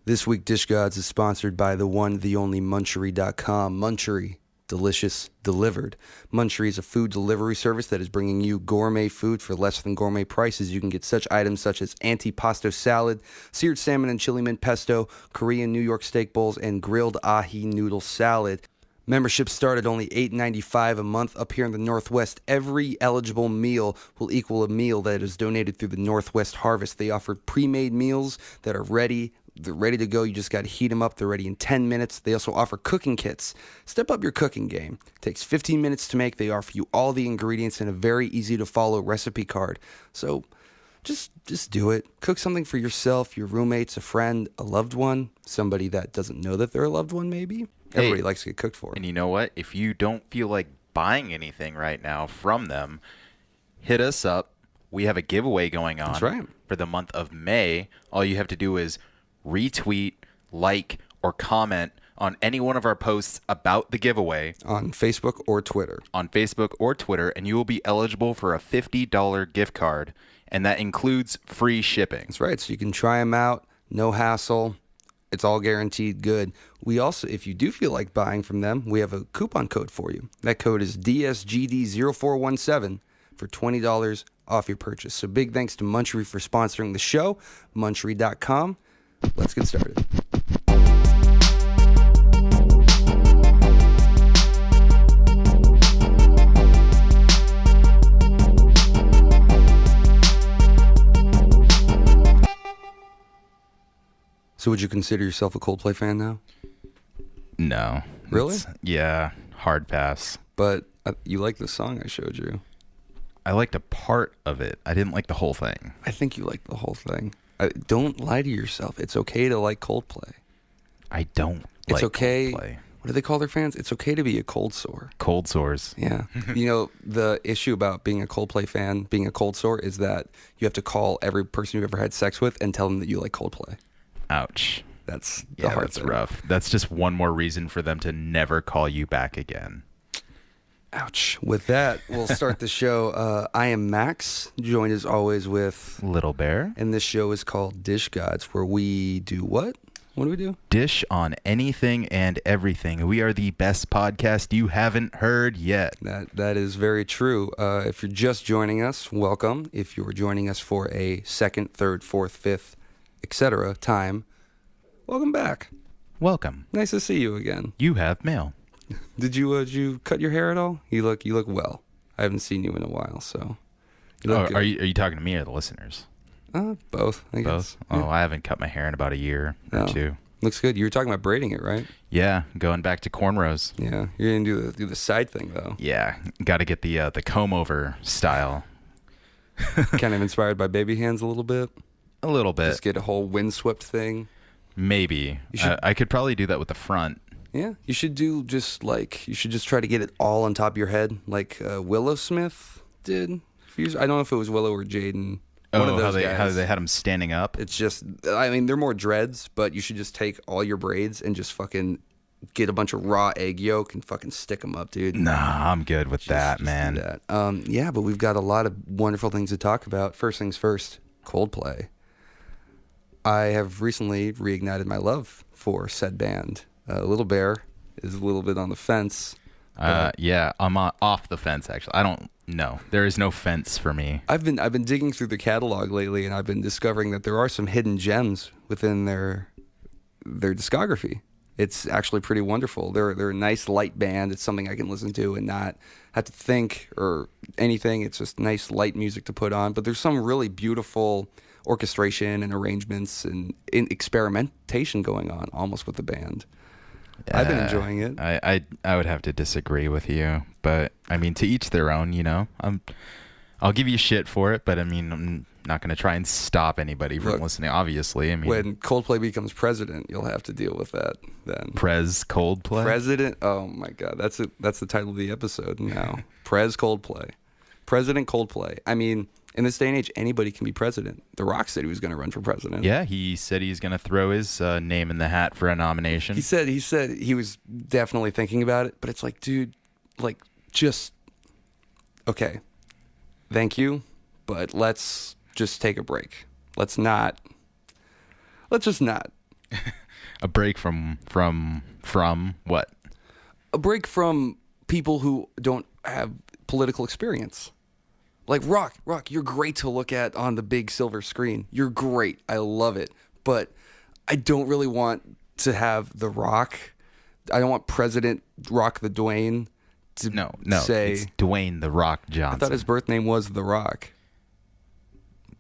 This week, Dish Gods is sponsored by the one, the only Munchery.com. Munchery, delicious, delivered. Munchery is a food delivery service that is bringing you gourmet food for less than gourmet prices. You can get such items such as antipasto salad, seared salmon and chili mint pesto, Korean New York steak bowls, and grilled ahi noodle salad. Memberships start at only $8.95 a month up here in the Northwest. Every eligible meal will equal a meal that is donated through the Northwest Harvest. They offer pre-made meals that are ready. They're ready to go. You just got to heat them up. They're ready in 10 minutes. They also offer cooking kits. Step up your cooking game. It takes 15 minutes to make. They offer you all the ingredients in a very easy-to-follow recipe card. So just do it. Cook something for yourself, your roommates, a friend, a loved one, somebody that doesn't know that they're a loved one maybe. Everybody likes to get cooked for. And you know what? If you don't feel like buying anything right now from them, hit us up. We have a giveaway going on. That's right. For the month of May. All you have to do is retweet, like, or comment on any one of our posts about the giveaway. On Facebook or Twitter. On Facebook or Twitter, and you will be eligible for a $50 gift card, and that includes free shipping. That's right. So you can try them out. No hassle. It's all guaranteed good. We also, if you do feel like buying from them, we have a coupon code for you. That code is DSGD0417 for $20 off your purchase. So big thanks to Munchery for sponsoring the show. Munchery.com. Let's get started. So would you consider yourself a Coldplay fan now? No. Really? Yeah, hard pass. But you like the song I showed you. I liked a part of it. I didn't like the whole thing. I think you like the whole thing. Don't lie to yourself. It's okay to like Coldplay. I don't It's like okay. Coldplay. What do they call their fans? It's okay to be a cold sore. Cold sores. Yeah. You know, the issue about being a Coldplay fan, being a cold sore, is that you have to call every person you've ever had sex with and tell them that you like Coldplay. Ouch. That's the hard that's thing. rough. That's just one more reason for them to never call you back again. Ouch. With that, we'll start the show. I am Max, joined as always with Little Bear. And this show is called Dish Gods, where we do what? What do we do? Dish on anything and everything. We are the best podcast you haven't heard yet. That is very true. If you're just joining us, welcome. If you're joining us for a second, third, fourth, fifth, etc. time, welcome back. Welcome. Nice to see you again. You have mail. Did you cut your hair at all? You look well. I haven't seen you in a while, so you look good. Are you talking to me or the listeners? Both. I guess. Both. Oh, I haven't cut my hair in about a year or two. Looks good. You were talking about braiding it, right? Yeah, going back to cornrows. Yeah, you're gonna do the side thing though. Yeah, got to get the comb over style. Kind of inspired by Baby Hands a little bit. A little bit. Just get a whole windswept thing. Maybe. I could probably do that with the front. Yeah, you should just try to get it all on top of your head, like Willow Smith did. I don't know if it was Willow or Jaden. One of those guys. How they had them standing up? It's just, I mean, they're more dreads, but you should just take all your braids and just fucking get a bunch of raw egg yolk and fucking stick them up, dude. Nah, I'm good with that, man. Do that. Yeah, but we've got a lot of wonderful things to talk about. First things first, Coldplay. I have recently reignited my love for said band. Little Bear is a little bit on the fence. Yeah, I'm off the fence, actually. I don't know. There is no fence for me. I've been digging through the catalog lately, and I've been discovering that there are some hidden gems within their discography. It's actually pretty wonderful. They're a nice light band. It's something I can listen to and not have to think or anything. It's just nice light music to put on. But there's some really beautiful orchestration and arrangements and experimentation going on almost with the band. I've been enjoying it. I would have to disagree with you, but I mean, to each their own. You know, I'll give you shit for it, but I mean, I'm not going to try and stop anybody from listening. Obviously, I mean, when Coldplay becomes president, you'll have to deal with that. Then Prez Coldplay. President. Oh my God, that's the title of the episode now. Prez Coldplay. President Coldplay. I mean, in this day and age, anybody can be president. The Rock said he was going to run for president. Yeah, he said he's going to throw his name in the hat for a nomination. He said he was definitely thinking about it, but it's like, dude, like, just, okay, thank you, but let's just take a break. Let's just not. A break from what? A break from people who don't have political experience. Like Rock, you're great to look at on the big silver screen. You're great. I love it. But I don't really want to have The Rock. I don't want President Rock the Dwayne to say... it's Dwayne The Rock Johnson. I thought his birth name was The Rock.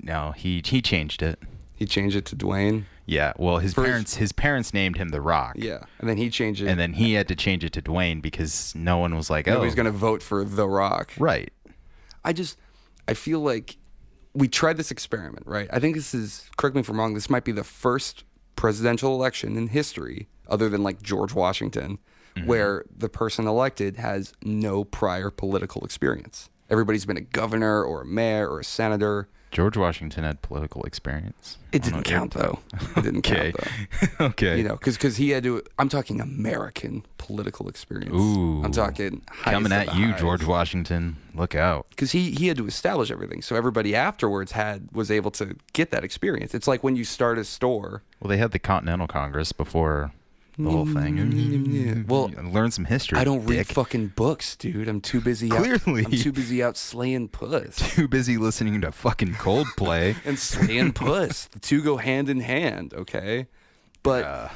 No, he changed it. He changed it to Dwayne? Yeah, well, his parents named him The Rock. Yeah, and then he changed it. And then he had to change it to Dwayne because no one was like, nobody's going to vote for The Rock. Right. I feel like we tried this experiment, right? I think this is, correct me if I'm wrong, this might be the first presidential election in history, other than like George Washington, where the person elected has no prior political experience. Everybody's been a governor or a mayor or a senator. George Washington had political experience. It didn't count, though. It didn't count, though. Okay. You know, because he had to, I'm talking American political experience. Ooh. I'm talking coming at you, George Washington. Look out. Because he had to establish everything. So everybody afterwards was able to get that experience. It's like when you start a store. Well, they had the Continental Congress before the whole thing. Well, learn some history. I don't read dick. fucking books, dude. I'm too busy. Clearly. I'm too busy out slaying puss. Too busy listening to fucking Coldplay. And slaying puss. The two go hand in hand, okay? But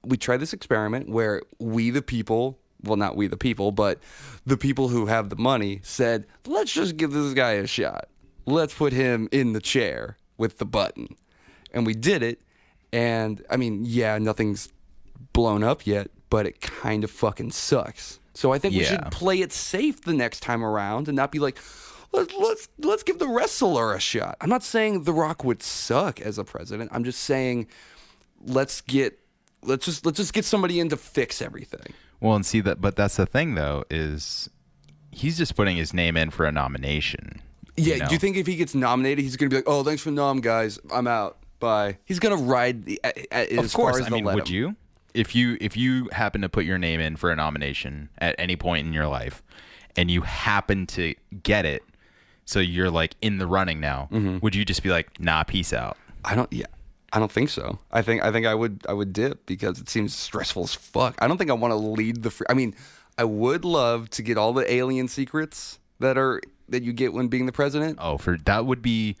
we tried this experiment where we the people, well, not we the people, but the people who have the money said, let's just give this guy a shot. Let's put him in the chair with the button. And we did it. And, I mean, yeah, nothing's blown up yet, but it kind of fucking sucks. So I think we should play it safe the next time around and not be like, let's give the wrestler a shot. I'm not saying The Rock would suck as a president. I'm just saying let's just get somebody in to fix everything. Well, and see that, but that's the thing though, is he's just putting his name in for a nomination. Yeah, you know? Do you think if he gets nominated, he's going to be like, oh, thanks for the nom, guys. I'm out. Bye. He's going to ride as far as I mean, would you? If you happen to put your name in for a nomination at any point in your life and you happen to get it, so you're like in the running now, would you just be like, nah, peace out? I don't think so. I think I would dip because it seems stressful as fuck. I don't think I want to lead I mean, I would love to get all the alien secrets that you get when being the president. Oh, that would be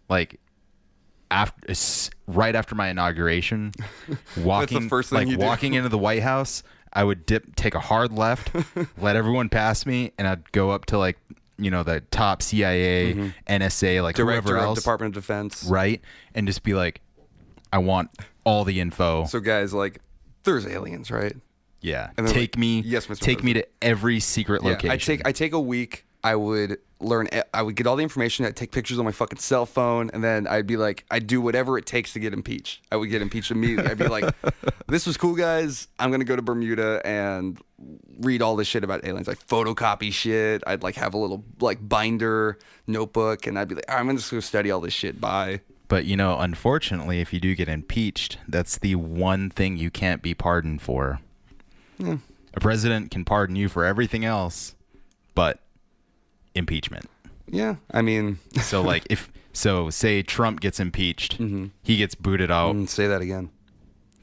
like right after my inauguration, walking That's the first thing walking into the White House, I would take a hard left, let everyone pass me, and I'd go up to like, you know, the top CIA, NSA, like Director whoever else, of Department of Defense, right, and just be like, I want all the info. So guys, like, there's aliens, right? Yeah, and take like, me, yes, Mr. take me to every secret location. I take a week. I would get all the information. I'd take pictures on my fucking cell phone, and then I'd be like, I'd do whatever it takes to get impeached. I would get impeached immediately. I'd be like, this was cool, guys. I'm going to go to Bermuda and read all this shit about aliens. Like photocopy shit. I'd like have a little like binder notebook, and I'd be like, I'm going to just go study all this shit. Bye. But, you know, unfortunately, if you do get impeached, that's the one thing you can't be pardoned for. Yeah. A president can pardon you for everything else, but impeachment. Yeah, I mean... So, like, say Trump gets impeached, he gets booted out. Say that again.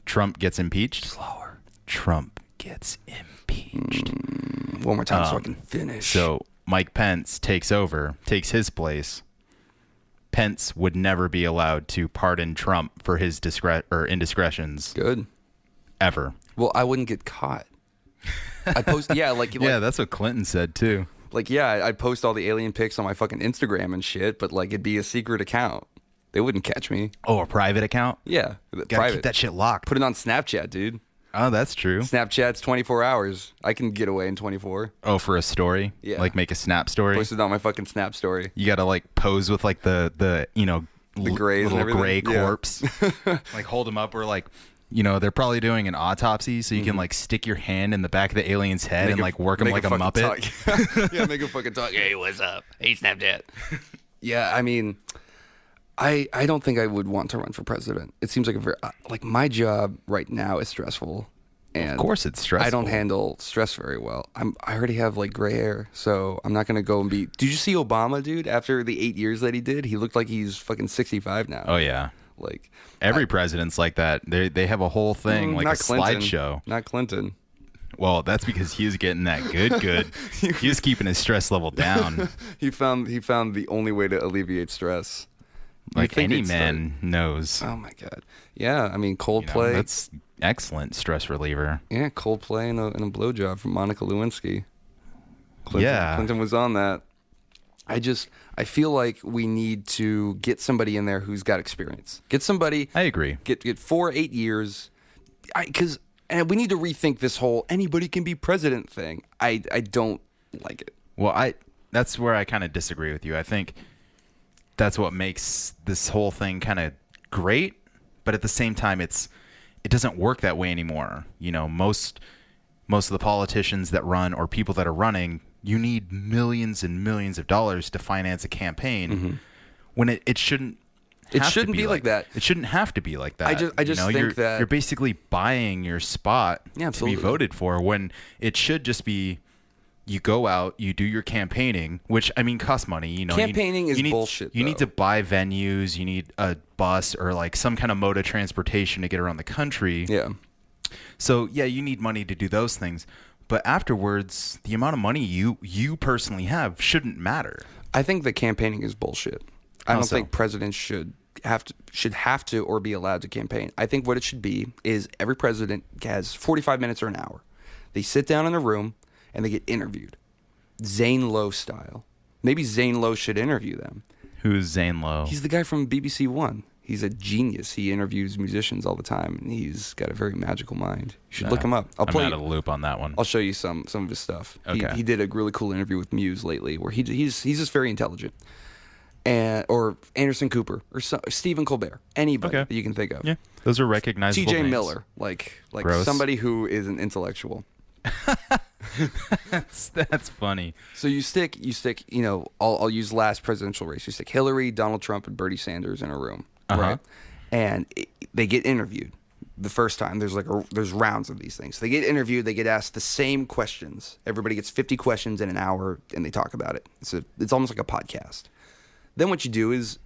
Trump gets impeached. Slower. Trump gets impeached. One more time so I can finish. So, Mike Pence takes his place. Pence would never be allowed to pardon Trump for his indiscretions. Good. Ever. Well, I wouldn't get caught. I'd post... Yeah, yeah, that's what Clinton said, too. Like, yeah, I'd post all the alien pics on my fucking Instagram and shit, but, like, it'd be a secret account. They wouldn't catch me. Oh, a private account? Yeah, Gotta private. keep that shit locked. Put it on Snapchat, dude. Oh, that's true. Snapchat's 24 hours. I can get away in 24. Oh, for a story? Yeah. Like, make a Snap story? Post it on my fucking Snap story. You gotta, like, pose with, like, the you know... The grays and little everything. gray corpse. Like, hold them up or, like... You know, they're probably doing an autopsy, so you can, like, stick your hand in the back of the alien's head and, like, work him like a Muppet. Yeah, make him fucking talk. Hey, what's up? Hey, Snapchat. Yeah, I mean, I don't think I would want to run for president. It seems like like, my job right now is stressful. And of course it's stressful. I don't handle stress very well. I already have, like, gray hair, so I'm not going to go and be... Did you see Obama, dude? After the 8 years that he did, he looked like he's fucking 65 now. Oh, yeah. Like Every president's like that. They have a whole thing, like a not Clinton. slideshow. Not Clinton. Well, that's because he was getting that good. He was keeping his stress level down. He found the only way to alleviate stress. Like any man knows. Oh my God. Yeah, I mean You Coldplay. know, that's excellent stress reliever. Yeah, Coldplay and a blowjob from Monica Lewinsky. Yeah. Clinton was on that. I feel like we need to get somebody in there who's got experience. Get somebody. I agree. Get 4 or 8 years. And we need to rethink this whole anybody can be president thing. I don't like it. Well, that's where I kind of disagree with you. I think that's what makes this whole thing kind of great, but at the same time it doesn't work that way anymore. You know, most of the politicians that run or people that are running, you need millions and millions of dollars to finance a campaign when it shouldn't be like that. It shouldn't have to be like that. I just think that you're basically buying your spot to be absolutely. voted for, when it should just be you go out, you do your campaigning, which I mean costs money. You know, campaigning is bullshit. You need though. to buy venues. You need a bus or like some kind of mode of transportation to get around the country. Yeah. So yeah, you need money to do those things. But afterwards, the amount of money you personally have shouldn't matter. I think that campaigning is bullshit. I don't so? think presidents should have to or be allowed to campaign. I think what it should be is every president has 45 minutes or an hour. They sit down in a room and they get interviewed, Zane Lowe style. Maybe Zane Lowe should interview them. Who's Zane Lowe? He's the guy from BBC One. He's a genius. He interviews musicians all the time, and he's got a very magical mind. You should look him up. I'm out of the loop on that one. I'll show you some of his stuff. Okay. He did a really cool interview with Muse lately, where he's just very intelligent. Or Anderson Cooper or Stephen Colbert, anybody that you can think of. Yeah, those are recognizable T.J. names. Miller, like Gross. somebody who is an intellectual. That's funny. So you stick. You know, I'll use last presidential race. You stick Hillary, Donald Trump, and Bernie Sanders in a room, right? And they get interviewed the first time. There's rounds of these things. They get interviewed. They get asked the same questions. Everybody gets 50 questions in an hour, and they talk about it. It's almost like a podcast. Then what you do is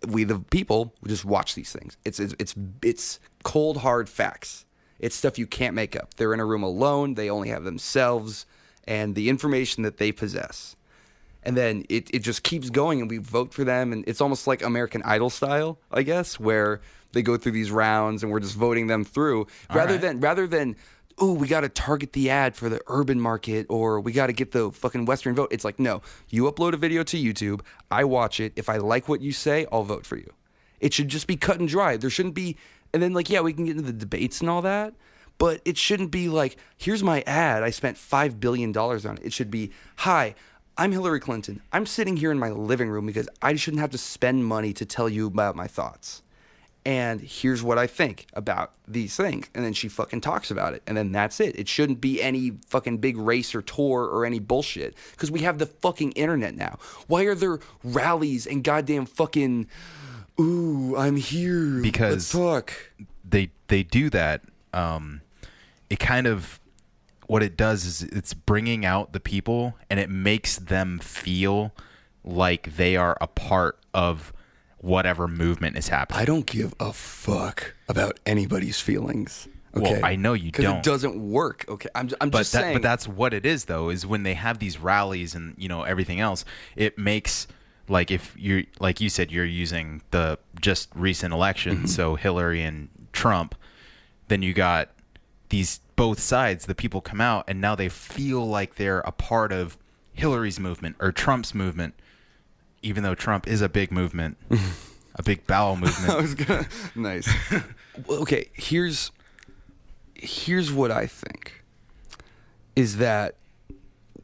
we, the people, just watch these things. It's cold, hard facts. It's stuff you can't make up. They're in a room alone. They only have themselves and the information that they possess. And then it just keeps going, and we vote for them. And it's almost like American Idol style, I guess, where they go through these rounds and we're just voting them through rather than oh, we got to target the ad for the urban market, or we got to get the fucking Western vote. It's like, no, you upload a video to YouTube, I watch it. If I like what you say, I'll vote for you. It should just be cut and dry. There shouldn't be, and then like, yeah, we can get into the debates and all that, but it shouldn't be like, here's my ad, I spent $5 billion on it. It should be, hi, I'm Hillary Clinton. I'm sitting here in my living room because I shouldn't have to spend money to tell you about my thoughts. And here's what I think about these things. And then she fucking talks about it. And then that's it. It shouldn't be any fucking big race or tour or any bullshit. Because we have the fucking internet now. Why are there rallies and goddamn fucking, ooh, I'm here. Because let's talk. They do that. It kind of, what it does is it's bringing out the people, and it makes them feel like they are a part of whatever movement is happening. I don't give a fuck about anybody's feelings. Okay? Well, I know you don't. Because it doesn't work. Okay, I'm just saying. But that's what it is, though, is when they have these rallies and, you know, everything else, it makes, like, if you're, like you said, you're using the just recent elections, so Hillary and Trump, then you got these both sides, the people come out, and now they feel like they're a part of Hillary's movement or Trump's movement, even though Trump is a big movement, a big bowel movement. Nice. Okay, here's what I think, is that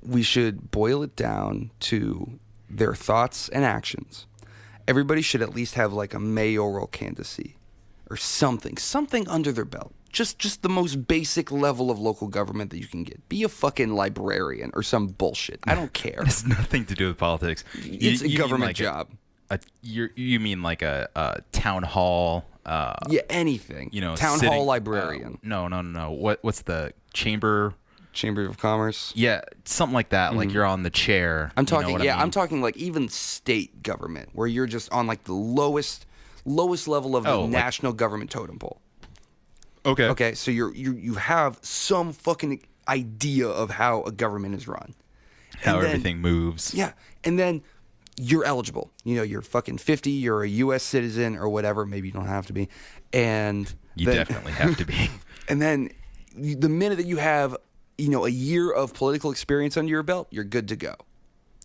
we should boil it down to their thoughts and actions. Everybody should at least have like a mayoral candidacy or something under their belt. Just the most basic level of local government that you can get. Be a fucking librarian or some bullshit. I don't care. It has nothing to do with politics. It's a government job. You mean like a town hall? Yeah, anything. You know, town hall librarian. No. What's the chamber of Commerce? Yeah, something like that. Like you're on the chair. I'm talking. You know what I mean? I'm talking like even state government, where you're just on like the lowest lowest level of the like- national government totem pole. Okay. Okay, so you have some fucking idea of how a government is run. How And then- everything moves. Yeah, and then you're eligible. You know, you're fucking 50, you're a U.S. citizen or whatever. Maybe you don't have to be. And You then, definitely have to be. And then the minute that you have, you know, a year of political experience under your belt, you're good to go.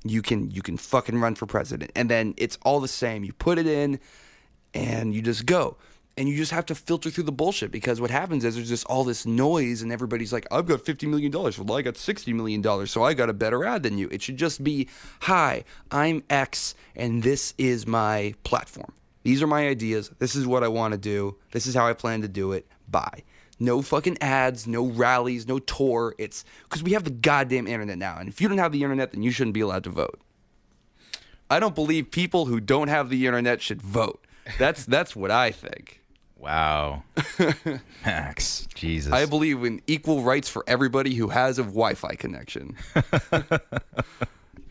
You can fucking run for president. And then it's all the same. You put it in and you just go. And you just have to filter through the bullshit, because what happens is there's just all this noise and everybody's like, I've got $50 million. Well, I got $60 million, so I got a better ad than you. It should just be, hi, I'm X, and this is my platform. These are my ideas. This is what I want to do. This is how I plan to do it. Bye. No fucking ads, no rallies, no tour. It's because we have the goddamn internet now. And if you don't have the internet, then you shouldn't be allowed to vote. I don't believe people who don't have the internet should vote. That's what I think. Wow. Max. Jesus. I believe in equal rights for everybody who has a Wi-Fi connection.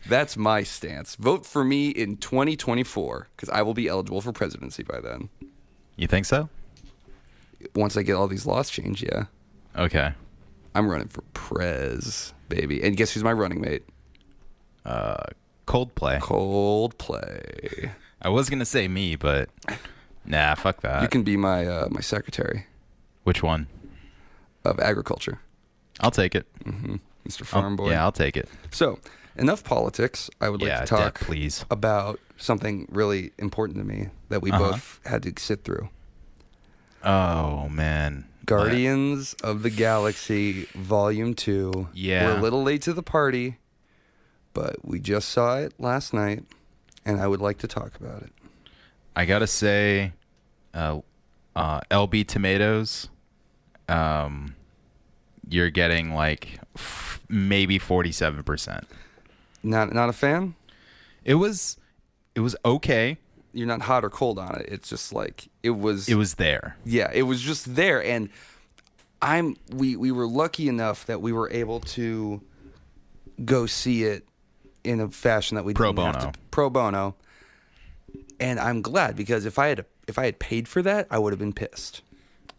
That's my stance. Vote for me in 2024, because I will be eligible for presidency by then. You think so? Once I get all these laws changed, yeah. Okay. I'm running for Prez, baby. And guess who's my running mate? Coldplay. Coldplay. I was going to say me, but nah, fuck that. You can be my my secretary Which one? of agriculture, I'll take it. Mr. Farm Boy. Yeah, I'll take it. So, enough politics. I would like Yeah, to talk please. about something really important to me that we both had to sit through. Oh, man. Guardians of the Galaxy Volume 2. Yeah. We're a little late to the party, but we just saw it last night, and I would like to talk about it. I gotta say, LB Tomatoes, you're getting like maybe 47%. Not a fan? It was okay. You're not hot or cold on it. It's just like it was there. Yeah, it was just there, and we were lucky enough that we were able to go see it in a fashion that we Pro didn't have bono. to, pro bono. And I'm glad, because if I had paid for that, I would have been pissed.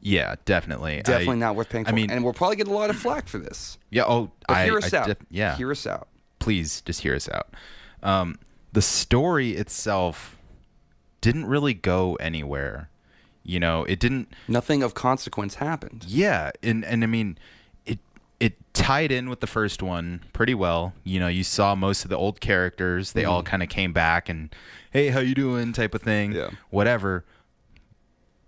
Yeah, definitely. Definitely not worth paying for. I mean, and we'll probably get a lot of flack for this. yeah. Oh, But hear us out. Yeah. Hear us out. Please just hear us out. The story itself didn't really go anywhere. You know, it didn't. Nothing of consequence happened. Yeah, and I mean, it tied in with the first one pretty well. You know, you saw most of the old characters. They all kind of came back and, hey, how you doing, type of thing. Yeah. Whatever.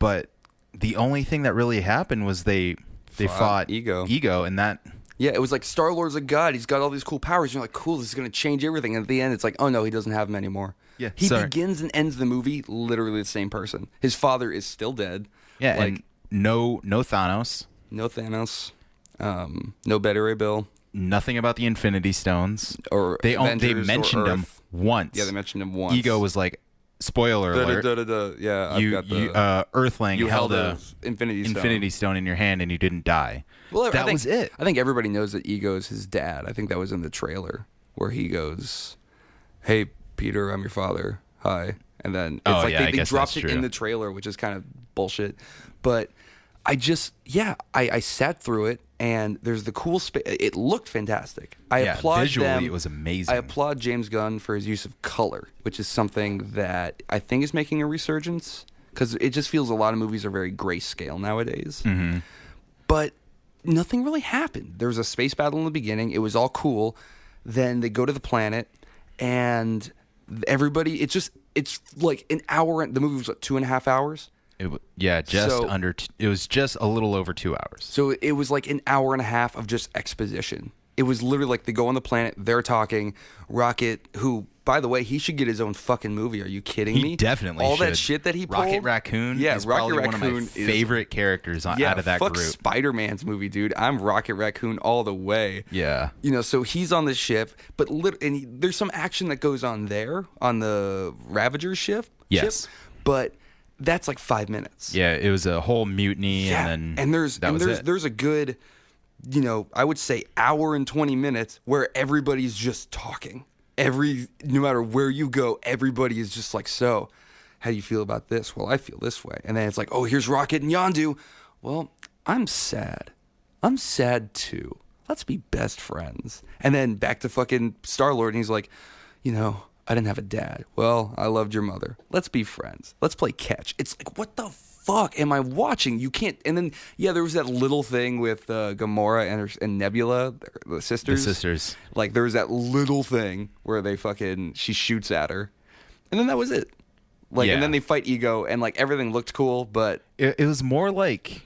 But the only thing that really happened was they fought Ego. and that. Yeah, it was like Star-Lord's a god. He's got all these cool powers. You're like, cool, this is going to change everything. And at the end, it's like, oh, no, he doesn't have them anymore. Yeah, He sorry. begins and ends the movie literally the same person. His father is still dead. Yeah, Like, and no Thanos. no Thanos. No Better Ray Bill. Nothing about the Infinity Stones. Or they Avengers mentioned or them Earth. once. Yeah, they mentioned him once. Ego was like, spoiler alert. Yeah, I've You got the... Earthling you held a Infinity Stone. in your hand and you didn't die. Well, that was it. I think everybody knows that Ego is his dad. I think that was in the trailer where he goes, "Hey, Peter, I'm your father. Hi." And then it's like I they guess dropped that's it in true. the trailer, which is kind of bullshit. But I sat through it, and there's the cool space. It looked fantastic. I applaud visually them. it was amazing. I applaud James Gunn for his use of color, which is something that I think is making a resurgence, because it just feels a lot of movies are very grayscale nowadays. Mm-hmm. But nothing really happened. There was a space battle in the beginning. It was all cool. Then they go to the planet, and everybody. It's like an hour. The movie was what, 2.5 hours. It was just a little over 2 hours. So it was like an hour and a half of just exposition. It was literally like they go on the planet, they're talking. Rocket, who, by the way, he should get his own fucking movie. Are you kidding me? He definitely all should. that shit that he pulled. Rocket Raccoon is probably one of my favorite characters out of that fuck group. Spider-Man's movie, dude. I'm Rocket Raccoon all the way. Yeah. You know, so he's on the ship, but there's some action that goes on there on the Ravager ship. Yes. But that's like 5 minutes. Yeah, it was a whole mutiny, and then there's a good, you know, I would say hour and 20 minutes where everybody's just talking. No matter where you go, everybody is just like, so how do you feel about this? Well, I feel this way. And then it's like, oh, here's Rocket and Yondu. Well, I'm sad. I'm sad too. Let's be best friends. And then back to fucking Star-Lord, and he's like, you know, I didn't have a dad. Well, I loved your mother. Let's be friends. Let's play catch. It's like, what the fuck am I watching? You can't. And then, yeah, there was that little thing with Gamora and Nebula, the sisters. The sisters. Like, there was that little thing where she shoots at her. And then that was it. Like, Yeah. and then they fight Ego, and like everything looked cool, but It was more like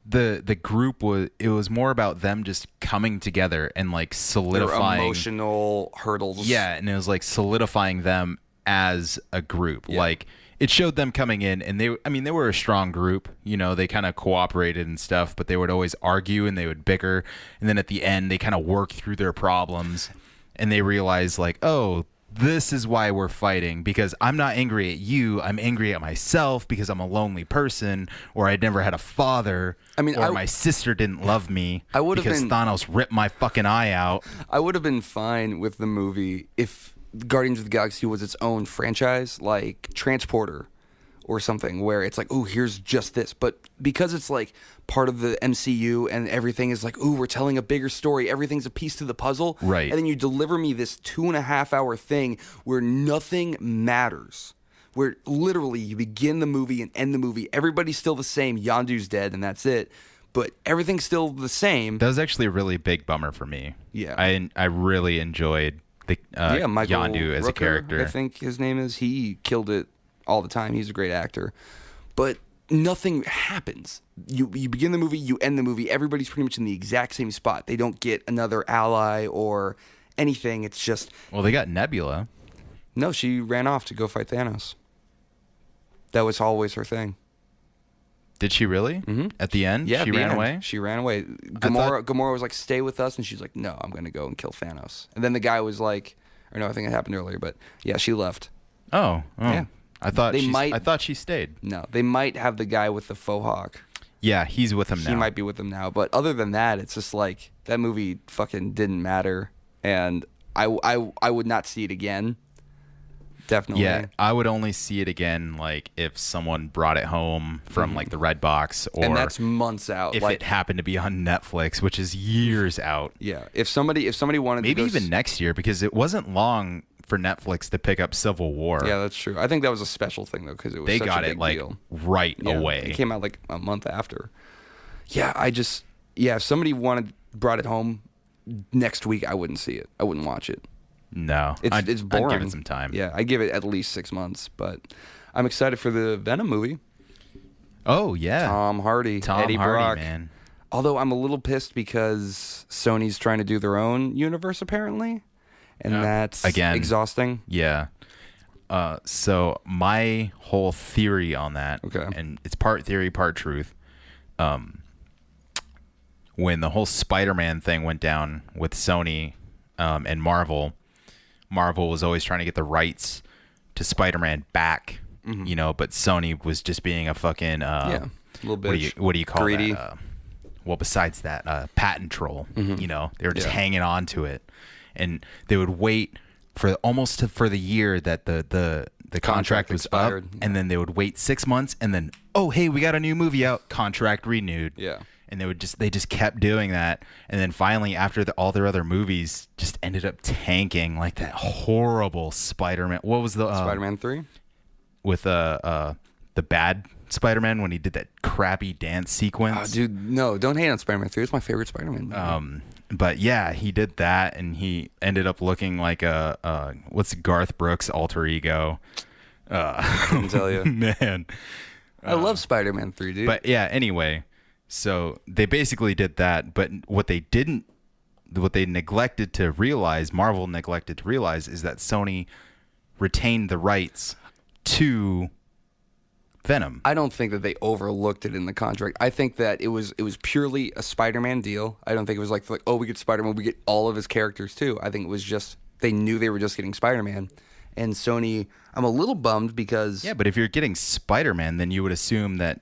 the group was more about them just coming together and like there were solidifying emotional hurdles. Yeah, and it was like solidifying them as a group. Yeah. Like it showed them coming in, and they were a strong group. You know, they kind of cooperated and stuff, but they would always argue and they would bicker, and then at the end they kind of work through their problems, and they realize like, oh, this is why we're fighting, because I'm not angry at you. I'm angry at myself because I'm a lonely person, or I never had a father. I mean, or my sister didn't love me I would've because been- Thanos ripped my fucking eye out. I would have been fine with the movie if Guardians of the Galaxy was its own franchise, like Transporter or something, where it's like, ooh, here's just this. But because it's like part of the MCU and everything is like, ooh, we're telling a bigger story, everything's a piece to the puzzle. Right. And then you deliver me this 2.5 hour thing where nothing matters. Where literally you begin the movie and end the movie, everybody's still the same. Yondu's dead and that's it. But everything's still the same. That was actually a really big bummer for me. Yeah. I really enjoyed the Michael Yondu as a Rooker, character. I think his name is. He killed it all the time. He's a great actor. But nothing happens. You begin the movie, you end the movie. Everybody's pretty much in the exact same spot. They don't get another ally or anything. It's just, Well, they got Nebula. no, she ran off to go fight Thanos. That was always her thing. Did she really? Mm-hmm. At the end? Yeah, She at the ran end, away? She ran away. Gamora was like, stay with us. And she's like, no, I'm going to go and kill Thanos. And then the guy was like, or no, I think it happened earlier, but yeah, she left. Oh. Yeah. I thought They I thought she stayed. No, they might have the guy with the faux hawk. Yeah, he's with him now. He might be with them now. But other than that, it's just like that movie fucking didn't matter. And I would not see it again. Definitely. Yeah, I would only see it again like if someone brought it home from like the Red Box, or And that's months out. if like, it happened to be on Netflix, which is years out. yeah. If somebody wanted Maybe to go even next year, because it wasn't long for Netflix to pick up Civil War. Yeah, that's true. I think that was a special thing though, because it was They such got a it big like deal. right Yeah, away. It came out like a month after. Yeah, if somebody brought it home next week, I wouldn't see it. I wouldn't watch it. No, It's boring. I'd give it some time. Yeah, I give it at least 6 months, but I'm excited for the Venom movie. Oh yeah, Tom Hardy, Eddie Hardy, Brock. man. Although I'm a little pissed because Sony's trying to do their own universe apparently, and that's Again. exhausting. Yeah. So my whole theory on that, Okay. and it's part theory, part truth. When the whole Spider-Man thing went down with Sony and Marvel was always trying to get the rights to Spider-Man back, you know, but Sony was just being a fucking Yeah, little bitch. What do you call Greedy. that? Well, besides that, patent troll. You know, they were just Yeah. hanging on to it, and they would wait for for the year that the contract was expired. up, and then they would wait 6 months, and then hey, we got a new movie out, contract renewed. Yeah. And they just kept doing that, and then finally, after all their other movies just ended up tanking, like that horrible Spider-Man. What was the Spider-Man 3? with the bad Spider-Man when he did that crappy dance sequence? Oh, dude, no, don't hate on Spider-Man 3. It's my favorite Spider-Man movie. But yeah, he did that, and he ended up looking like what's Garth Brooks' alter ego? Couldn't tell you. Man. I love Spider-Man 3, dude. But yeah, anyway, so they basically did that, but what they neglected to realize, Marvel neglected to realize, is that Sony retained the rights to Venom. I don't think that they overlooked it in the contract. I think that it was purely a Spider-Man deal. I don't think it was like oh, we get Spider-Man, we get all of his characters too. I think it was just they knew they were just getting Spider-Man. And Sony, I'm a little bummed because Yeah, but if you're getting Spider-Man, then you would assume that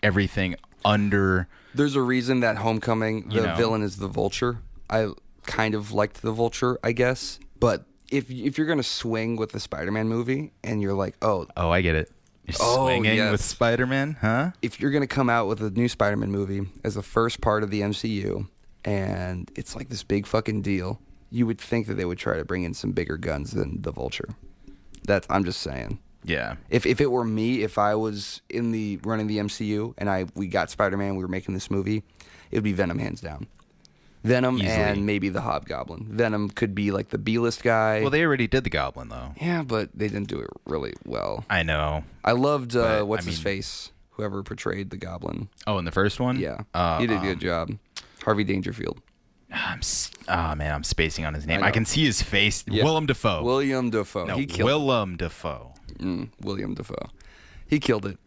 everything under... there's a reason that Homecoming, the know. villain is the Vulture. I kind of liked the Vulture, I guess. But if you're going to swing with the Spider-Man movie and you're like, oh, Oh, I get it. You're Oh, swinging yes. with Spider-Man, huh? If you're going to come out with a new Spider-Man movie as the first part of the MCU, and it's like this big fucking deal, you would think that they would try to bring in some bigger guns than the Vulture. I'm just saying. Yeah. If it were me, if I was running the MCU and we got Spider-Man, we were making this movie, it would be Venom hands down. Venom Easily. and maybe the Hobgoblin. Venom could be like the B-list guy. Well, they already did the Goblin, though. Yeah, but they didn't do it really well. I know. I loved But, what's I mean- his face, whoever portrayed the Goblin. Oh, in the first one? Yeah, he did a good job. Harvey Dangerfield. I'm spacing on his name. I know. I can see his face. Yeah. Willem Dafoe. William Dafoe. No, He killed Willem Dafoe. William Dafoe. He killed it.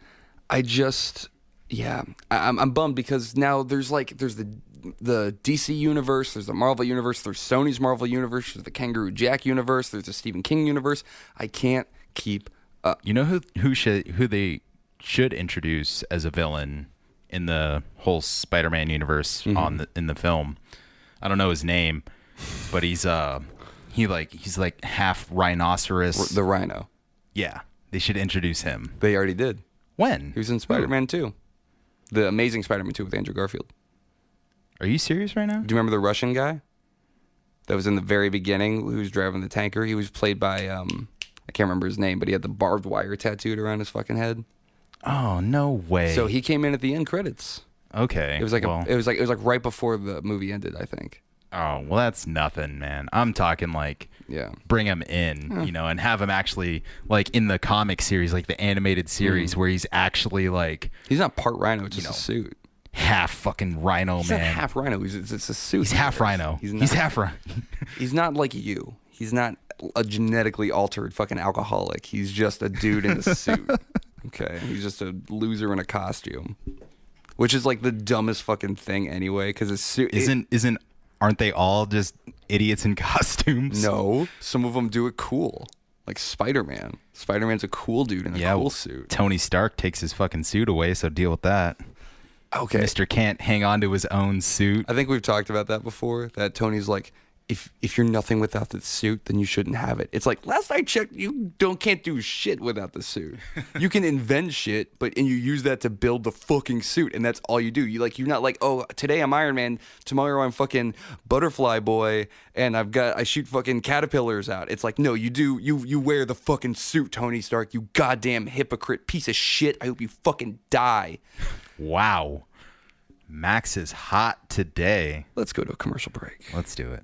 I'm bummed because now there's the DC universe, there's the Marvel universe, there's Sony's Marvel universe, there's the Kangaroo Jack universe, there's the Stephen King universe. I can't keep up. You know who they should introduce as a villain in the whole Spider-Man universe in the film? I don't know his name, but he's like half rhinoceros. The Rhino. Yeah, they should introduce him. They already did. When? He was in Spider-Man 2. The Amazing Spider-Man 2 with Andrew Garfield. Are you serious right now? Do you remember the Russian guy that was in the very beginning who was driving the tanker? He was played by I can't remember his name, but he had the barbed wire tattooed around his fucking head. Oh, no way. So he came in at the end credits. Okay. It was like it was like right before the movie ended, I think. Oh, well, that's nothing, man. I'm talking like Yeah. bring him in, and have him actually like in the comic series, like the animated series where he's actually like He's not part rhino, it's just a suit. half fucking rhino, He's man. not half rhino, it's a suit. He's half rhino. He's half rhino. He's not like you. He's not a genetically altered fucking alcoholic. He's just a dude in a suit. Okay? He's just a loser in a costume. Which is like the dumbest fucking thing anyway, because his suit Aren't they all just idiots in costumes? No, some of them do it cool. Like Spider-Man. Spider-Man's a cool dude in a cool suit. Tony Stark takes his fucking suit away, so deal with that. Okay. Mr. can't hang on to his own suit. I think we've talked about that before, that Tony's like, if you're nothing without the suit, then you shouldn't have it. It's like, last I checked, you can't do shit without the suit. You can invent shit, and you use that to build the fucking suit, and that's all you do. You're not like, oh, today I'm Iron Man, tomorrow I'm fucking Butterfly Boy, and I shoot fucking caterpillars out. It's like, no, you wear the fucking suit, Tony Stark, you goddamn hypocrite piece of shit. I hope you fucking die. Wow. Max is hot today. Let's go to a commercial break. Let's do it.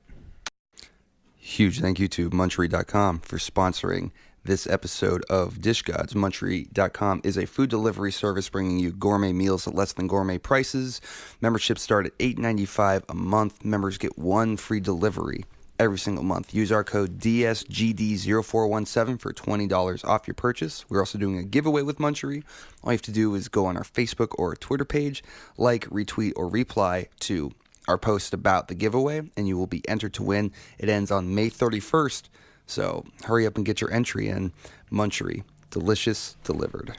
Huge thank you to Munchery.com for sponsoring this episode of Dish Gods. Munchery.com is a food delivery service bringing you gourmet meals at less than gourmet prices. Memberships start at $8.95 a month. Members get one free delivery every single month. Use our code DSGD0417 for $20 off your purchase. We're also doing a giveaway with Munchery. All you have to do is go on our Facebook or Twitter page, like, retweet, or reply to our post about the giveaway, and you will be entered to win. It ends on May 31st, so hurry up and get your entry in. Munchery, delicious delivered.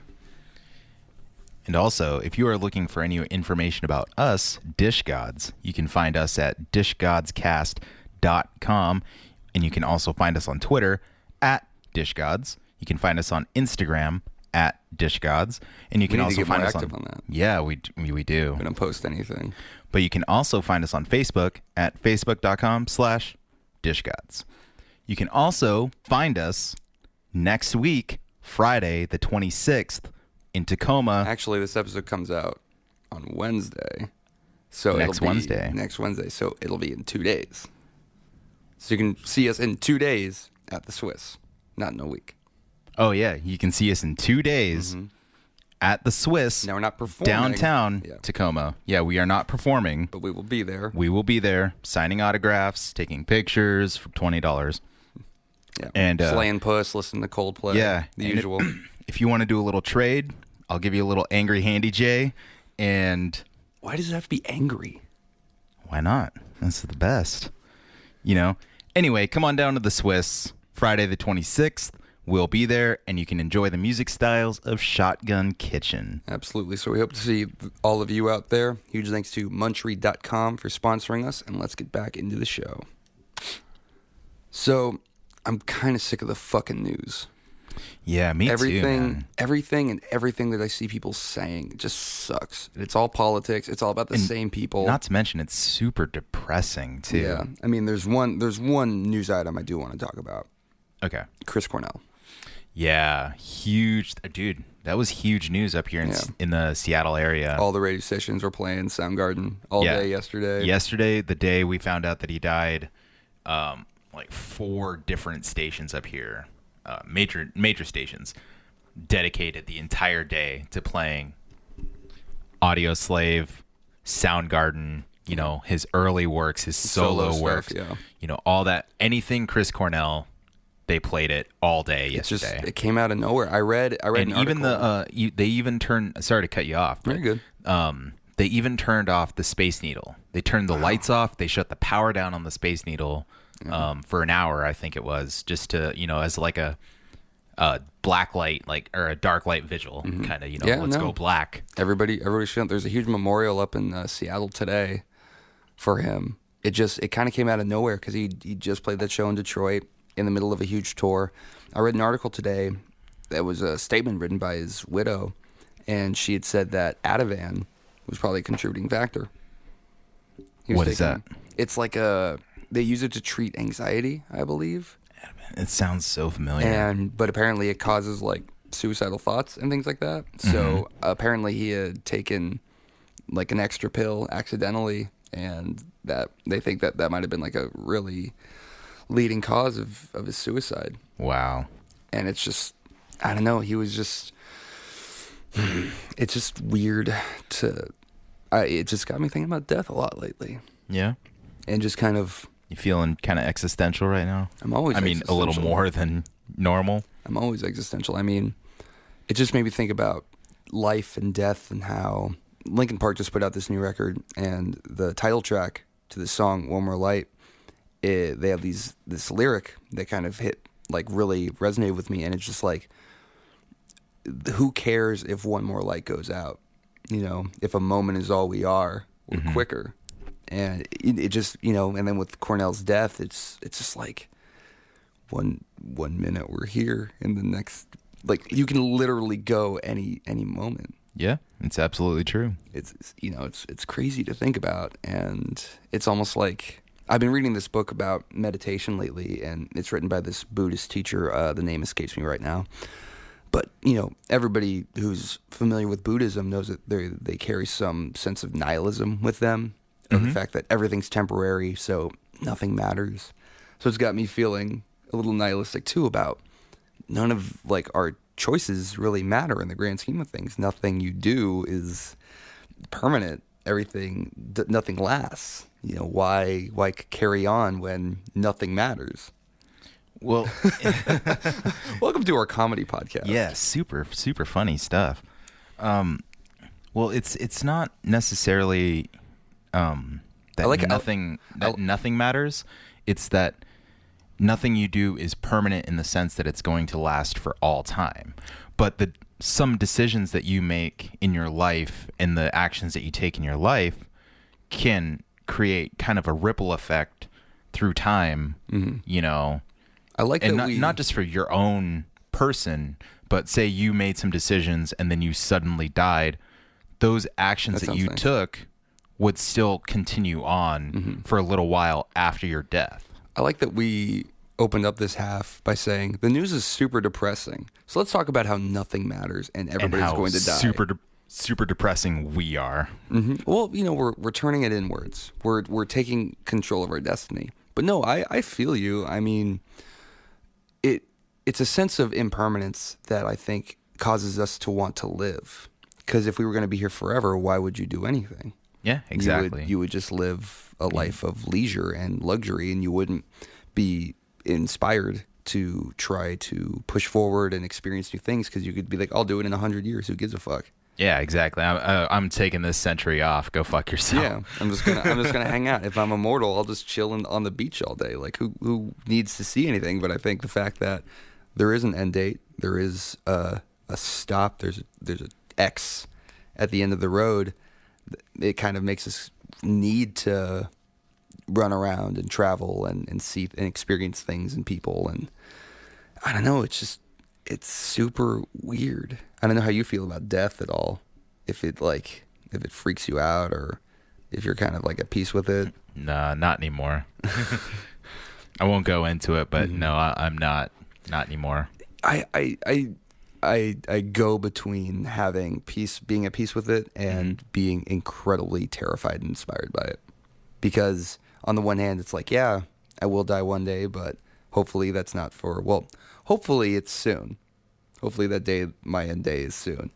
And also, if you are looking for any information about us, Dish Gods, you can find us at dishgodscast.com, and you can also find us on Twitter at DishGods. You can find us on Instagram at DishGods, and you can also find us on that. Yeah, we do. We don't post anything. But you can also find us on Facebook at facebook.com/DishGods. You can also find us next week, Friday the 26th, in Tacoma. Actually, this episode comes out on Wednesday. So Next Wednesday. Next Wednesday. So it'll be in 2 days. So you can see us in 2 days at the Swiss, not in a week. Oh, yeah. You can see us in 2 days at the Swiss. Now we're not performing. Downtown Yeah. Tacoma. Yeah, we are not performing. But we will be there. We will be there signing autographs, taking pictures for $20. Yeah. And slaying puss, listening to Coldplay. yeah, The and usual. If you want to do a little trade, I'll give you a little Angry Handy J. And Why does it have to be angry? why not? That's the best. Anyway, come on down to the Swiss Friday the 26th. We'll be there, and you can enjoy the music styles of Shotgun Kitchen. Absolutely. So we hope to see all of you out there. Huge thanks to Munchery.com for sponsoring us, and let's get back into the show. So, I'm kind of sick of the fucking news. Yeah, me too, man. Everything that I see people saying just sucks. It's all politics. It's all about the same people. Not to mention, it's super depressing too. Yeah, I mean, there's one news item I do want to talk about. Okay. Chris Cornell. Yeah, huge, dude. That was huge news up here in the Seattle area. All the radio stations were playing Soundgarden all day yesterday. Yesterday, the day we found out that he died, like 4 different stations up here, major stations, dedicated the entire day to playing Audio Slave, Soundgarden, you know, his early works, his solo works, you know, all that, anything Chris Cornell. They played it all day yesterday. It came out of nowhere. I read and an even article. they even turned. Sorry to cut you off. But, Very good. They even turned off the Space Needle. They turned the lights off. They shut the power down on the Space Needle for an hour, I think it was, just to, you know, as like a black light, like, or a dark light vigil, kind of, you know, let's go black. Everybody's feeling. There's a huge memorial up in Seattle today for him. It kind of came out of nowhere because he just played that show in Detroit in the middle of a huge tour. I read an article today that was a statement written by his widow, and she had said that Ativan was probably a contributing factor. What is that? It's like they use it to treat anxiety, I believe. It sounds so familiar. But apparently it causes like suicidal thoughts and things like that. So apparently he had taken like an extra pill accidentally, and that they think that might have been like a really leading cause of his suicide. Wow. And it's just, I don't know, he was just, it's just weird it just got me thinking about death a lot lately. Yeah. And just kind of. You feeling kind of existential right now? I'm always a little more than normal. I'm always existential. I mean, it just made me think about life and death and how Linkin Park just put out this new record, and the title track to the song, One More Light, they have this lyric that kind of really resonated with me, and it's just like, who cares if one more light goes out? You know, if a moment is all we are, or quicker. And it just, you know, and then with Cornell's death, it's just like one minute we're here, and the next, like, you can literally go any moment. Yeah, it's absolutely true. It's you know, it's crazy to think about, and it's almost like, I've been reading this book about meditation lately, and it's written by this Buddhist teacher. The name escapes me right now. But, you know, everybody who's familiar with Buddhism knows that they carry some sense of nihilism with them, of the fact that everything's temporary, so nothing matters. So it's got me feeling a little nihilistic, too, about none of, like, our choices really matter in the grand scheme of things. Nothing you do is permanent. Nothing lasts. You know, why carry on when nothing matters? Well, welcome to our comedy podcast. Yeah, super funny stuff. Well, it's not necessarily that nothing matters. It's that nothing you do is permanent in the sense that it's going to last for all time. But some decisions that you make in your life and the actions that you take in your life can create kind of a ripple effect through time, you know. I like and that not just for your own person, but say you made some decisions and then you suddenly died. Those actions that you took would still continue on for a little while after your death. I like that we opened up this half by saying the news is super depressing. So let's talk about how nothing matters and everybody's going to die. Super depressing we are. Well, you know, we're turning it inwards. We're taking control of our destiny. But no, I feel you. I mean, it's a sense of impermanence that I think causes us to want to live. Because if we were going to be here forever, why would you do anything? Yeah, exactly. You would just live a life of leisure and luxury, and you wouldn't be inspired to try to push forward and experience new things, because you could be like, I'll do it in 100 years. Who gives a fuck? Yeah, exactly. I'm taking this century off. Go fuck yourself. Yeah, I'm just gonna hang out. If I'm immortal, I'll just chill on the beach all day. Like, who needs to see anything? But I think the fact that there is an end date, there is a stop, there's an X at the end of the road, it kind of makes us need to run around and travel and see and experience things and people. And I don't know, it's it's super weird. I don't know how you feel about death at all. If it freaks you out, or if you're kind of like at peace with it. Nah, not anymore. I won't go into it, but no, I'm not anymore. I go between being at peace with it, and being incredibly terrified and inspired by it. Because on the one hand, it's like, yeah, I will die one day, but hopefully that's not hopefully it's soon. Hopefully that day, my end day, is soon.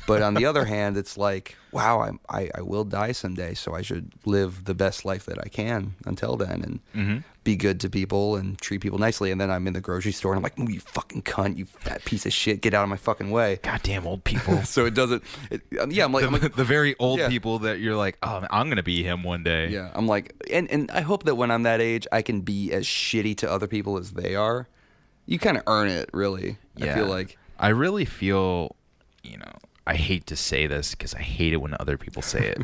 But on the other hand, it's like, wow, I will die someday, so I should live the best life that I can until then, and be good to people and treat people nicely. And then I'm in the grocery store, and I'm like, you fucking cunt, you fat piece of shit, get out of my fucking way. Goddamn old people. So it doesn't, I'm like the very old people that you're like, oh, I'm going to be him one day. Yeah, I'm like, and I hope that when I'm that age, I can be as shitty to other people as they are. You kind of earn it, really. Yeah. I feel like. I really feel, I hate to say this because I hate it when other people say it,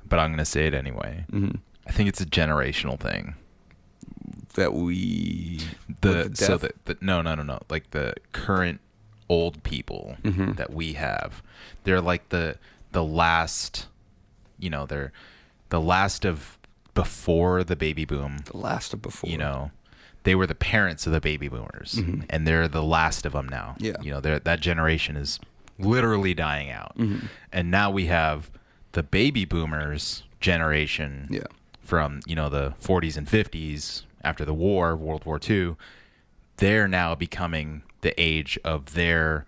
but I'm going to say it anyway. Mm-hmm. I think it's a generational thing. That we... No. Like the current old people that we have, they're like the last, they're the last of before the baby boom. The last of before. They were the parents of the baby boomers, and they're the last of them now. Yeah. That generation is literally dying out. And now we have the baby boomers generation from, the 40s and 50s after the war, World War II. They're now becoming the age of their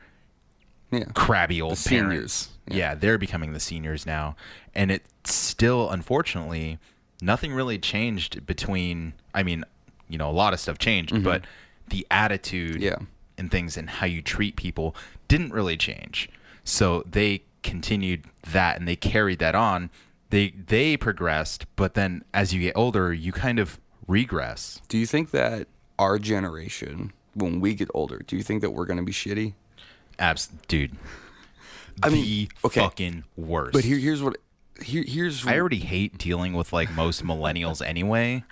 crabby old parents. Yeah, they're becoming the seniors now. And it still, unfortunately, nothing really changed between, a lot of stuff changed, but the attitude and things and how you treat people didn't really change. So they continued that, and they carried that on. They progressed, but then as you get older, you kind of regress. Do you think that our generation, when we get older, do you think that we're going to be shitty? Dude. Fucking worst. But here's I already hate dealing with like most millennials anyway.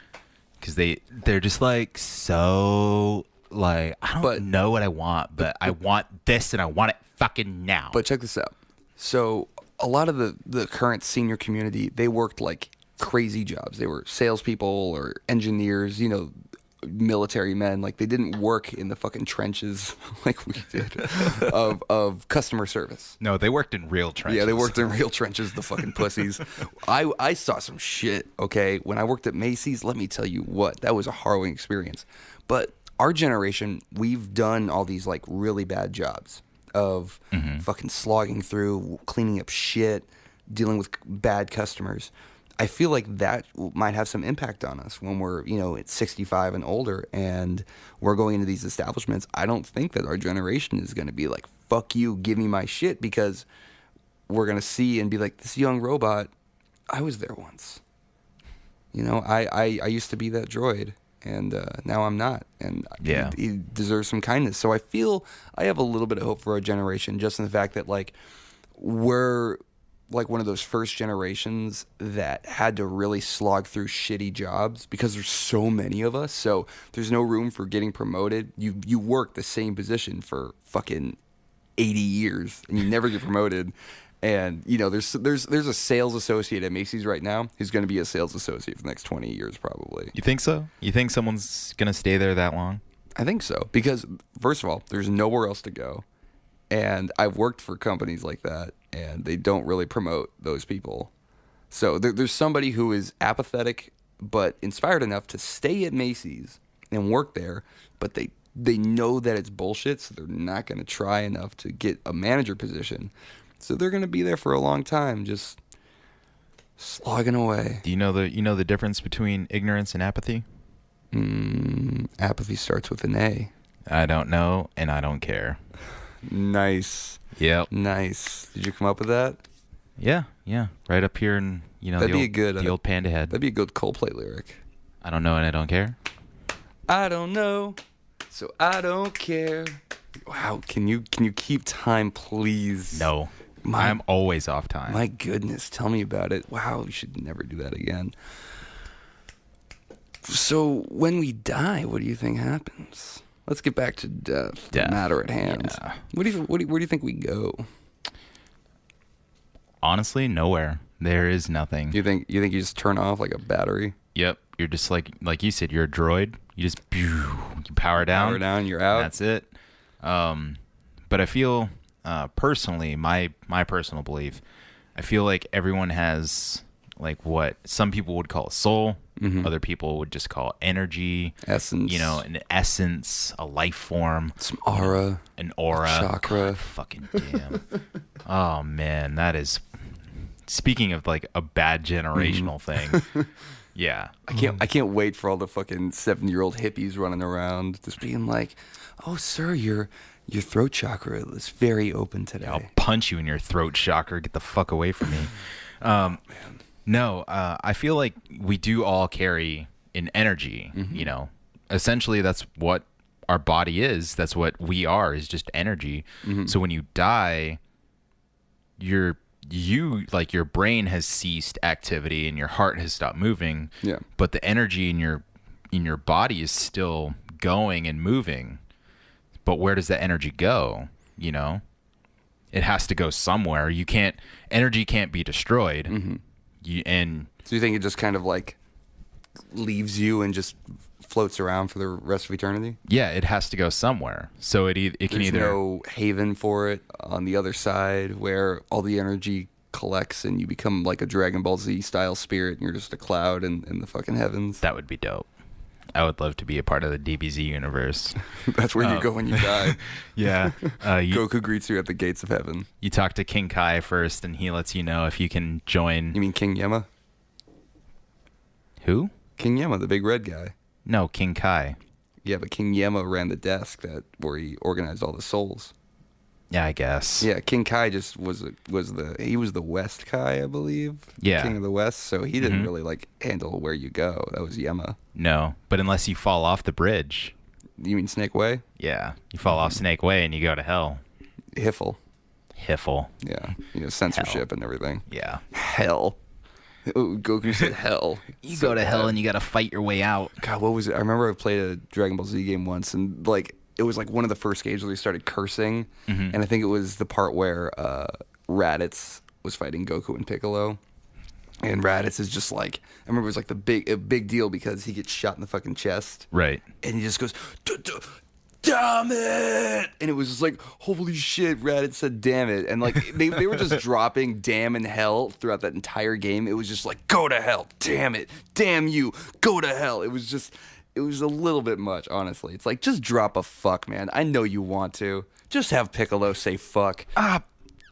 Because they're just like, so like, I don't know what I want, but I want this and I want it fucking now. But check this out. So a lot of the current senior community, they worked like crazy jobs. They were salespeople or engineers, military men. Like, they didn't work in the fucking trenches like we did of customer service. No, they worked in real trenches. Yeah, they worked in real trenches, the fucking pussies. I saw some shit, okay? When I worked at Macy's, let me tell you what, that was a harrowing experience. But our generation, we've done all these like really bad jobs of fucking slogging through, cleaning up shit, dealing with bad customers. I feel like that might have some impact on us when we're, at 65 and older and we're going into these establishments. I don't think that our generation is going to be like, fuck you, give me my shit, because we're going to see and be like, this young robot, I was there once. I used to be that droid, and now I'm not. And he deserves some kindness. So I feel I have a little bit of hope for our generation, just in the fact that, like, we're like one of those first generations that had to really slog through shitty jobs because there's so many of us. So there's no room for getting promoted. You work the same position for fucking 80 years and you never get promoted. And there's a sales associate at Macy's right now who's going to be a sales associate for the next 20 years probably. You think so? You think someone's going to stay there that long? I think so, because first of all, there's nowhere else to go. And I've worked for companies like that, and they don't really promote those people. So there's somebody who is apathetic but inspired enough to stay at Macy's and work there, but they know that it's bullshit, so they're not going to try enough to get a manager position. So they're going to be there for a long time, just slogging away. Do you know the difference between ignorance and apathy? Apathy starts with an A. I don't know, and I don't care. Nice. Yep. Nice. Did you come up with that? Yeah. Right up here in the old Panda Head. That'd be a good Coldplay lyric. I don't know and I don't care. I don't know, so I don't care. Wow. Can you keep time, please? No. I'm always off time. My goodness, tell me about it. Wow, we should never do that again. So when we die, what do you think happens? Let's get back to death. The matter at hand. Yeah. Where do you think we go? Honestly, nowhere. There is nothing. You think you just turn off like a battery? Yep. You're just like you said, you're a droid. You just you power down. Power down, you're out. That's it. But I feel personally, my personal belief, I feel like everyone has like what some people would call a soul. Mm-hmm. Other people would just call energy, essence. You know, an essence, a life form, some aura, an aura, chakra. God, fucking damn. Oh man, that is. Speaking of like a bad generational thing, yeah. I can't wait for all the fucking 7-year-old hippies running around, just being like, "Oh, sir, your throat chakra is very open today." I'll punch you in your throat chakra. Get the fuck away from me. Man. No, I feel like we do all carry an energy. Mm-hmm. You know, essentially that's what our body is. That's what we are. Is just energy. Mm-hmm. So when you die, your brain has ceased activity and your heart has stopped moving. Yeah. But the energy in your body is still going and moving. But where does that energy go? You know, it has to go somewhere. Energy can't be destroyed. Mm-hmm. So you think it just kind of like leaves you and just floats around for the rest of eternity? Yeah, it has to go somewhere. So it can There's either no haven for it on the other side where all the energy collects and you become like a Dragon Ball Z style spirit and you're just a cloud in the fucking heavens. That would be dope. I would love to be a part of the DBZ universe. That's where you go when you die. Yeah. Goku greets you at the gates of heaven. You talk to King Kai first, and he lets you know if you can join. You mean King Yama? Who? King Yama, the big red guy. No, King Kai. Yeah, but King Yama ran the desk where he organized all the souls. Yeah, I guess. Yeah, King Kai just was the West Kai, I believe. Yeah. King of the West, so he didn't really like handle where you go. That was Yama. No, but unless you fall off the bridge. You mean Snake Way? Yeah, you fall off Snake Way and you go to hell. Hiffle. Yeah, censorship and everything. Yeah. Hell. Oh, Goku said hell. You go to hell and you got to fight your way out. God, what was it? I remember I played a Dragon Ball Z game once, and like it was like one of the first games where they started cursing, and I think it was the part where Raditz was fighting Goku and Piccolo, and Raditz is just like, I remember it was like a big deal because he gets shot in the fucking chest, right? And he just goes, "Damn it!" And it was just like, holy shit, Raditz said "damn it," and like they were just dropping "damn" and "hell" throughout that entire game. It was just like, go to hell, damn it, damn you, go to hell. It was a little bit much, honestly. It's like, just drop a fuck, man. I know you want to. Just have Piccolo say fuck. Ah,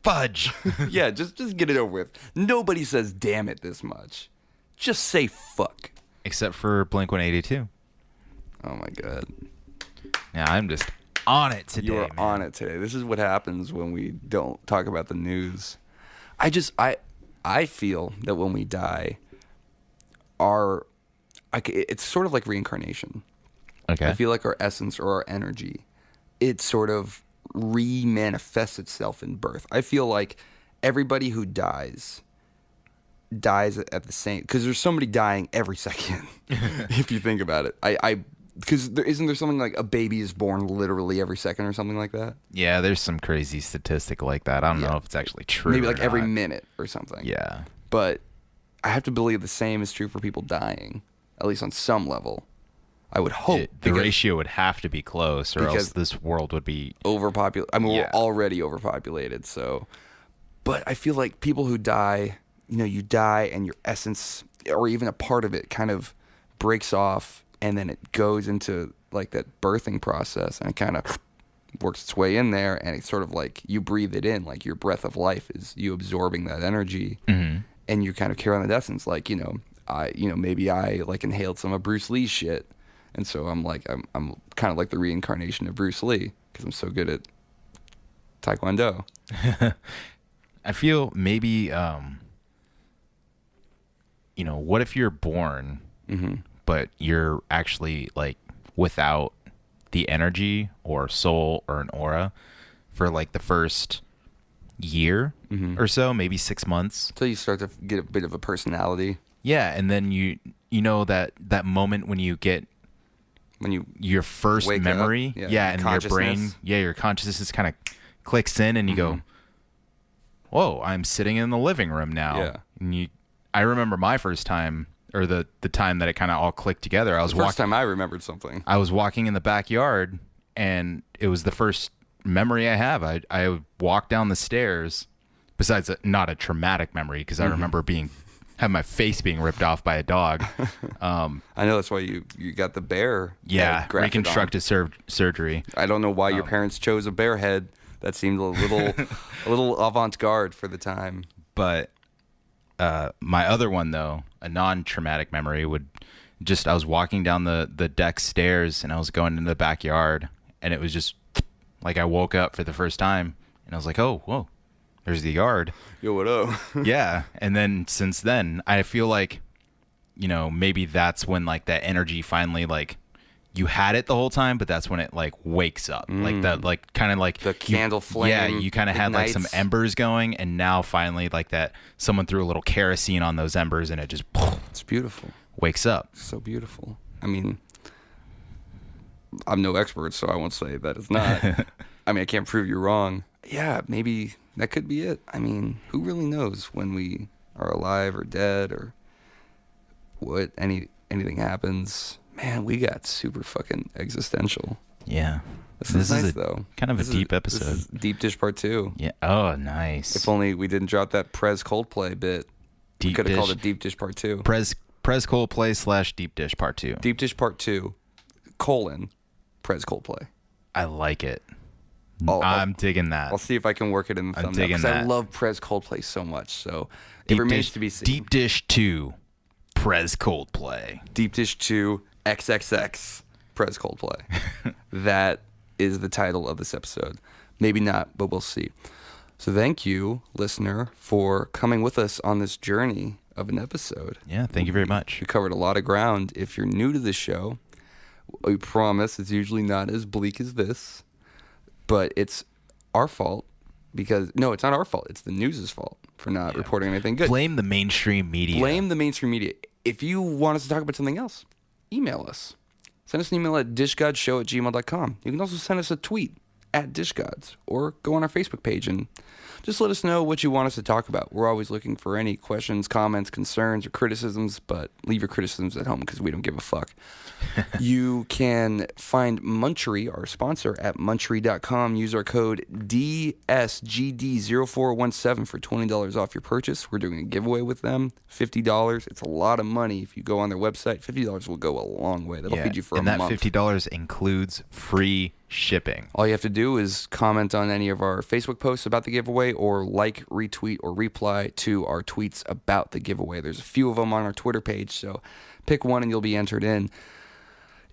fudge. Yeah, just get it over with. Nobody says damn it this much. Just say fuck. Except for Blink-182. Oh my god. Yeah, I'm just on it today. You are on it today. This is what happens when we don't talk about the news. I feel that when we die, it's sort of like reincarnation. Okay. I feel like our essence or our energy, it sort of re-manifests itself in birth. I feel like everybody who dies at the same, because there's somebody dying every second. If you think about it, because isn't there something like a baby is born literally every second or something like that? Yeah, there's some crazy statistic like that. I don't know if it's actually true. Maybe like or every not. minute or something. Yeah. But I have to believe the same is true for people dying, at least on some level. I would hope. The ratio would have to be close, or else this world would be overpopulated. I mean, Yeah. we're already overpopulated, so. But I feel like people who die, you die and your essence, or even a part of it, kind of breaks off, and then it goes into like that birthing process, and it kind of works its way in there, and it's sort of like you breathe it in, like your breath of life is you absorbing that energy, and you kind of carry on that essence. Like maybe I like inhaled some of Bruce Lee's shit, and so I'm kind of like the reincarnation of Bruce Lee because I'm so good at Taekwondo. I feel maybe what if you're born but you're actually like without the energy or soul or an aura for like the first year or so, maybe 6 months. So you start to get a bit of a personality. Yeah, and then you know that moment when you get when you your first wake up. memory. Yeah, and your brain, consciousness. your consciousness kind of clicks in, and you go, "Whoa, I'm sitting in the living room now." Yeah. And I remember my first time, or the time that it kind of all clicked together. I was First time I remembered something. I was walking in the backyard, and it was the first memory I have. I walked down the stairs. Besides, not a traumatic memory, because I remember having my face being ripped off by a dog. I know that's why you got the bear. Yeah, grafted on. reconstructive surgery. I don't know why your parents chose a bear head. That seemed a little avant-garde for the time. But my other one, though, a non-traumatic memory, I was walking down the deck stairs, and I was going into the backyard, and it was just like I woke up for the first time, and I was like, oh, whoa. There's the yard. Yo, what up? Yeah. And then since then, I feel like, maybe that's when like that energy finally, like, you had it the whole time, but that's when it like wakes up. Like that, like kind of like The candle flame. Yeah, you kind of had like some ignites. embers going, and now finally like that someone threw a little kerosene on those embers, and it just It's beautiful. wakes up. So beautiful. I mean, I'm no expert, so I won't say that it's not. I mean, I can't prove you wrong. Yeah, maybe that could be it. I mean, who really knows when we are alive or dead or what anything happens. Man, we got super fucking existential. Yeah. This is nice, a though. kind of This a is- deep episode. This is Deep Dish Part 2. Yeah. Oh, nice. If only we didn't drop that Prez Coldplay bit. We Deep could have called Dish. it Deep Dish Part 2. Prez Coldplay / Deep Dish Part 2. Deep Dish Part 2, Prez Coldplay. I like it. I'll- I'm digging that. I'll see if I can work it in the I'm thumbnail. digging 'Cause I that. love Prez Coldplay so much. So it Deep remains Dish, to be seen. Deep Dish 2, Prez Coldplay. Deep Dish 2 XXX Prez Coldplay. That is the title of this episode. Maybe not, but we'll see. So thank you, listener, for coming with us on this journey of an episode. Yeah, thank you very much. We covered a lot of ground. If you're new to the show, we promise it's usually not as bleak as this, but it's our fault because, no, it's not our fault. It's the news's fault for not reporting anything good. Blame the mainstream media. Blame the mainstream media. If you want us to talk about something else, email us. Send us an email at dishgodshow@gmail.com. You can also send us a tweet at dishgods or go on our Facebook page and just let us know what you want us to talk about. We're always looking for any questions, comments, concerns, or criticisms, but leave your criticisms at home because we don't give a fuck. You can find Munchery, our sponsor, at munchery.com. Use our code DSGD0417 for $20 off your purchase. We're doing a giveaway with them, $50. It's a lot of money. If you go on their website, $50 will go a long way. That'll feed you for a and that month. $50 includes free shipping. All you have to do is comment on any of our Facebook posts about the giveaway or like, retweet, or reply to our tweets about the giveaway. There's a few of them on our Twitter page, so pick one and you'll be entered in.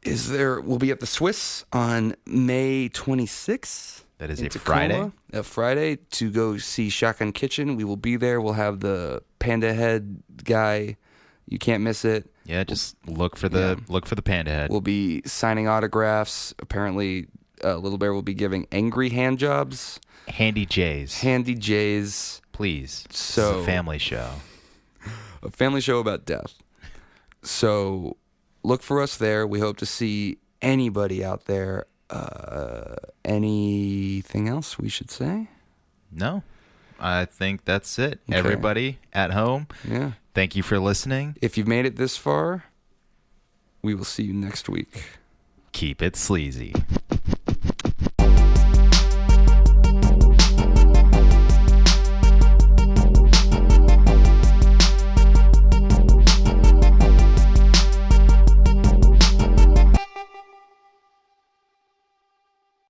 We'll be at the Swiss on May 26th. That is in a Tacoma, Friday. A Friday to go see Shotgun Kitchen. We will be there. We'll have the Panda Head guy. You can't miss it. Yeah, just look for the panda head. We'll be signing autographs. Apparently, Little Bear will be giving angry hand jobs. Handy J's. Handy J's. Please. So- It's a family show. A family show about death. So look for us there. We hope to see anybody out there. Anything else we should say? No, I think that's it. Okay. Everybody at home, Yeah. thank you for listening. If you've made it this far, we will see you next week. Keep it sleazy.